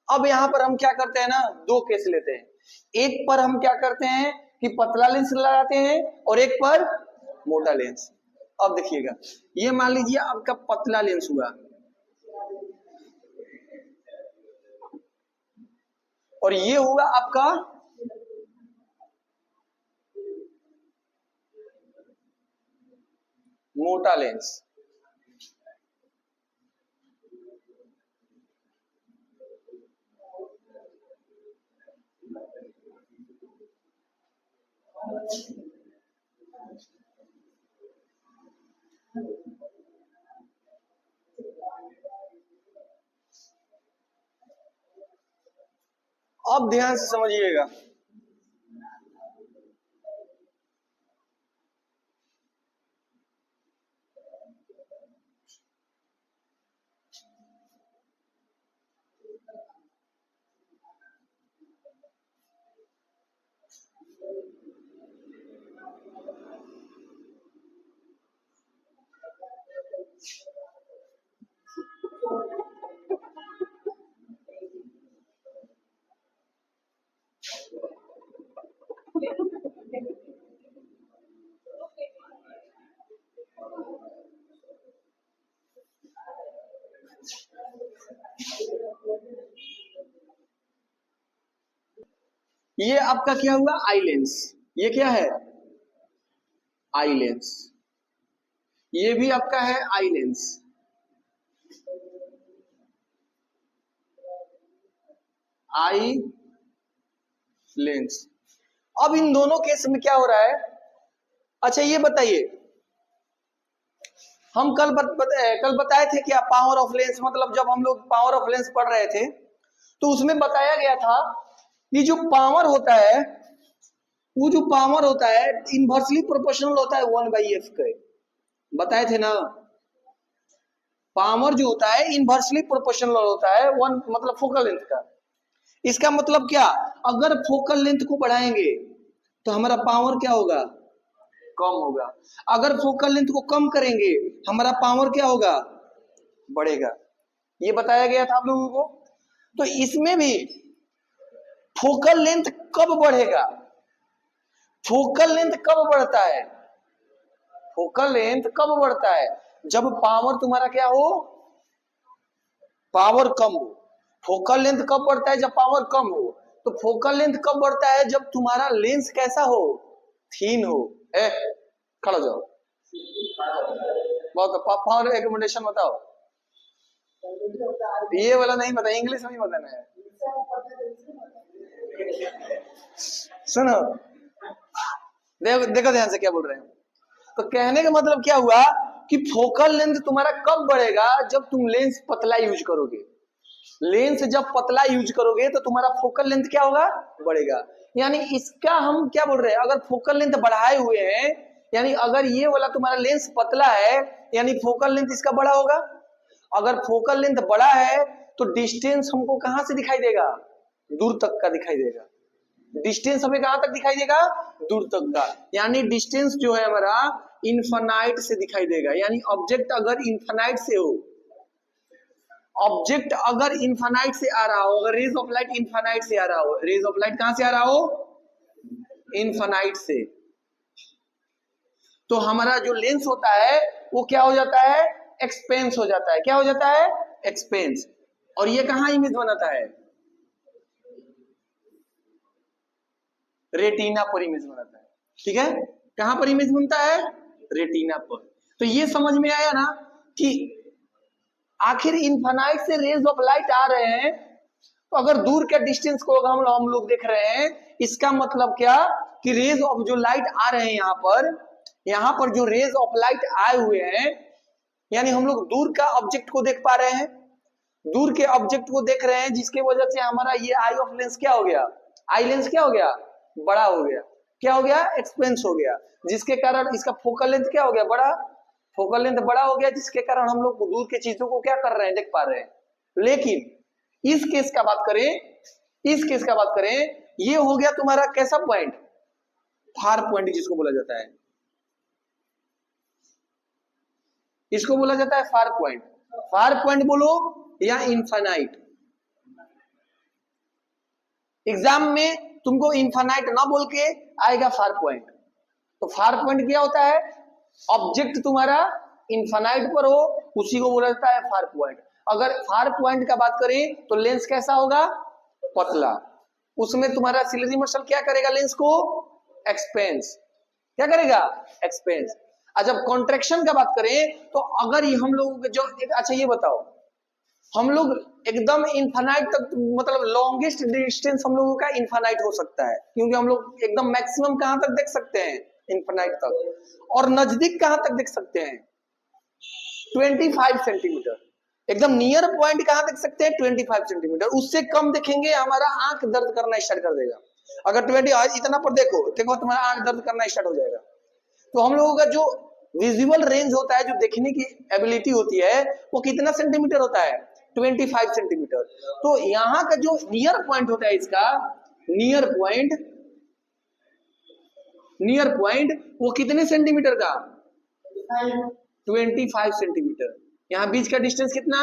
अब यहाँ पर हम क्या करते हैं ना, दो केस लेते हैं। एक पर हम क्या करते हैं कि पतला लेंस लगाते हैं और एक पर मोटा लेंस। अब देखिएगा, ये मान लीजिए आपका पतला लेंस हुआ और ये होगा आपका मोटा लेंस। अब ध्यान से समझिएगा, ये आपका क्या हुआ, आई लेंस। ये क्या है, आई लेंस। ये भी आपका है आई लेंस। Eye lens. अब इन दोनों केस में क्या हो रहा है, अच्छा ये बताइए, हम कल बताए थे क्या पावर ऑफ लेंस, मतलब जब हम लोग पावर ऑफ लेंस पढ़ रहे थे तो उसमें बताया गया था कि जो पावर होता है, वो जो पावर होता है इनवर्सली प्रोपोर्शनल होता है 1/f के, बताए थे ना। पावर जो होता है इनवर्सली प्रोपोर्शनल होता है 1 मतलब फोकल लेंथ का। इसका मतलब क्या, अगर फोकल लेंथ को बढ़ाएंगे तो हमारा पावर क्या होगा, कम होगा। अगर फोकल लेंथ को कम करेंगे हमारा पावर क्या होगा, बढ़ेगा। ये बताया गया था आप लोगों को। तो इसमें भी फोकल लेंथ कब बढ़ेगा, फोकल लेंथ कब बढ़ता है, फोकल लेंथ कब बढ़ता है, जब पावर तुम्हारा क्या हो, पावर कम हो। फोकल लेंथ कब बढ़ता है, जब पावर कम हो। तो फोकल लेंथ कब बढ़ता है, जब तुम्हारा लेंस कैसा हो, थीन हो। खड़ा हो जाओ, बहुत पावर एकोमोडेशन बताओ। ये वाला नहीं बताया, इंग्लिश में ही बताना है। सुनो, देखो ध्यान से क्या बोल रहे हैं। तो कहने का मतलब क्या हुआ कि फोकल लेंथ तुम्हारा कब बढ़ेगा, जब तुम लेंस पतला यूज करोगे। लेंस जब पतला यूज करोगे तो तुम्हारा फोकल लेंथ क्या होगा, बढ़ेगा। यानी इसका हम क्या बोल रहे हैं, अगर फोकल लेंथ बढ़ाए हुए हैं, यानी अगर ये वाला तुम्हारा लेंस पतला है यानी फोकल लेंथ इसका बड़ा होगा। अगर फोकल लेंथ बड़ा है तो डिस्टेंस हमको कहां से दिखाई देगा, दूर तक का दिखाई देगा। डिस्टेंस हमें कहां तक दिखाई देगा, दूर तक का। यानी डिस्टेंस जो है हमारा इनफाइनाइट से दिखाई देगा। यानी ऑब्जेक्ट अगर इनफाइनाइट से हो, ऑब्जेक्ट अगर इनफाइनाइट से आ रहा हो, अगर रेज ऑफ लाइट इनफाइनाइट से आ रहा हो, रेज ऑफ लाइट कहां से आ रहा हो, इनफाइनाइट से, तो हमारा जो लेंस होता है वो क्या हो जाता है, एक्सपेंस हो जाता है। क्या हो जाता है, एक्सपेंस। और ये कहां इमेज बनाता है, रेटिना पर इमेज बनाता है। ठीक है, कहां पर इमेज बनता है, रेटिना पर। तो ये समझ में आया ना कि आखिर इनफाइनाइट से रेज ऑफ लाइट आ रहे हैं, तो अगर दूर के डिस्टेंस को हम लोग देख रहे हैं, इसका मतलब क्या कि रेज ऑफ जो लाइट आ रहे हैं यहाँ पर जो रेज ऑफ लाइट आए हुए हैं, यानी हम लोग दूर का ऑब्जेक्ट को देख पा रहे हैं, दूर के ऑब्जेक्ट को देख रहे हैं, जिसके वजह से हमारा ये आई ऑफ लेंस क्या हो गया, आई लेंस क्या हो गया, बड़ा हो गया। क्या हो गया, एक्सपेंस हो गया, जिसके कारण इसका फोकल लेंथ क्या हो गया, बड़ा। फोकल लेंथ बड़ा हो गया, जिसके कारण हम लोग दूर के चीजों को क्या कर रहे हैं, देख पा रहे हैं। लेकिन इस केस का बात करें, इस केस का बात करें, ये हो गया तुम्हारा कैसा पॉइंट, फार पॉइंट जिसको बोला जाता है। इसको बोला जाता है फार पॉइंट। फार पॉइंट बोलो या इनफाइनाइट। एग्जाम में तुमको इनफाइनाइट ना बोल के आएगा फार पॉइंट। तो फार पॉइंट क्या होता है? ऑब्जेक्ट तुम्हारा इनफाइनाइट पर हो, उसी को बोला जाता है फार पॉइंट। अगर फार पॉइंट का बात करें तो लेंस कैसा होगा? पतला। उसमें तुम्हारा सिलेरी मसल क्या करेगा? लेंस को एक्सपेंस। क्या करेगा? एक्सपेंस। जब कॉन्ट्रेक्शन का बात करें तो अगर ये हम लोग जो अच्छा ये बताओ, हम लोग एकदम इनफाइनाइट तक, मतलब लॉन्गेस्ट डिस्टेंस हम लोगों का इनफाइनाइट हो सकता है, क्योंकि हम लोग एकदम मैक्सिमम कहां तक देख सकते हैं? इनफाइनाइट तक। और नजदीक कहां तक देख सकते हैं? 25 सेंटीमीटर। एकदम नियर पॉइंट कहां देख सकते हैं? 25 सेंटीमीटर। उससे कम देखेंगे हमारा आंख दर्द करना स्टार्ट कर देगा। अगर 20 इतना पर देखो देखो तुम्हारा आंख दर्द करना स्टार्ट हो जाएगा। तो हम लोगों का जो विजुअल रेंज होता है, जो देखने की एबिलिटी होती है, वो कितना सेंटीमीटर होता है? 25 सेंटीमीटर। तो यहां का जो नियर पॉइंट होता है इसका, नियर पॉइंट वो कितने सेंटीमीटर का? 25 सेंटीमीटर। यहां बीच का डिस्टेंस कितना?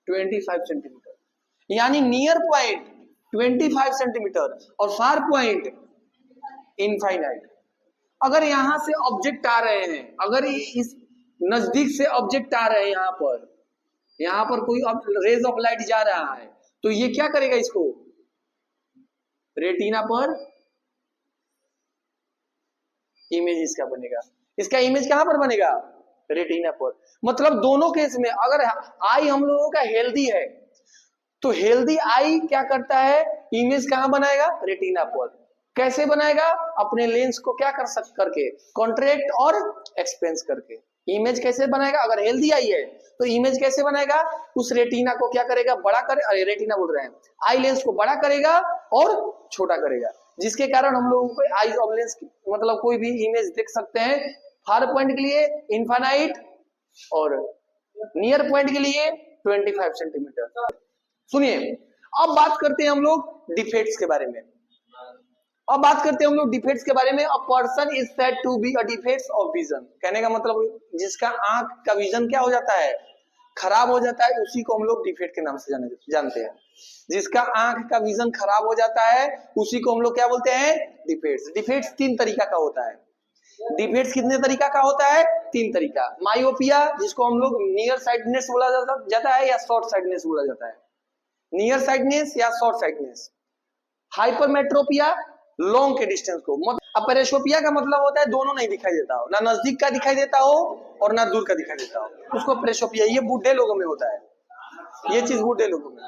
25 सेंटीमीटर। यानी नियर पॉइंट 25 सेंटीमीटर और फार पॉइंट इनफाइनाइट। अगर यहां से ऑब्जेक्ट आ रहे हैं, अगर इस नजदीक से ऑब्जेक्ट आ रहे हैं, यहां पर कोई रेज ऑफ लाइट जा रहा है, तो ये क्या करेगा? इसको रेटिना पर इमेज इसका बनेगा। इसका इमेज कहां पर बनेगा? रेटिना पर। मतलब दोनों केस में अगर आई हम लोगों का हेल्दी है तो हेल्दी आई क्या करता है? इमेज कहां बनाएगा? रेटिना पर। कैसे बनाएगा? अपने लेंस को क्या करके? कॉन्ट्रैक्ट और एक्सपेंस करके। इमेज कैसे बनाएगा? अगर हेल्दी आई है तो इमेज कैसे बनाएगा? उस रेटिना को क्या करेगा? बड़ा करे, अरे रेटिना बोल रहे हैं, आई लेंस को बड़ा करेगा और छोटा करेगा, जिसके कारण हम लोगों को आई ऑफ लेंस मतलब कोई भी इमेज देख सकते हैं। फार पॉइंट के लिए इनफाइनाइट और नियर पॉइंट के लिए 25 सेंटीमीटर। सुनिए, अब बात करते हैं हम लोग डिफेक्ट्स के बारे में। अब बात करते हैं हम लोग डिफेक्ट्स के बारे में। A person is said to be a defects of vision. कहने का मतलब जिसका आंख का विजन क्या हो जाता है? खराब हो जाता है, उसी को हम लोग डिफेक्ट के नाम से जानते हैं। जिसका आंख का विजन खराब हो जाता है उसी को हम लोग क्या बोलते हैं? डिफेक्ट्स। डिफेक्ट्स 3 तरीका का होता है। डिफेक्ट्स कितने तरीका का होता है? 3 तरीका। मायोपिया, जिसको हम लोग नियर साइडनेस बोला जाता है या शॉर्ट साइडनेस बोला जाता है। नियर साइडनेस या शॉर्ट साइडनेस। हाइपरमेट्रोपिया, लॉन्ग के डिस्टेंस को। अपरेशोपिया का मतलब होता है दोनों नहीं दिखाई देता हो, ना नजदीक का दिखाई देता हो और ना दूर का दिखाई देता हो, उसको अपरेशोपिया। ये बूढ़े लोगों में होता है, ये चीज बूढ़े लोगों में।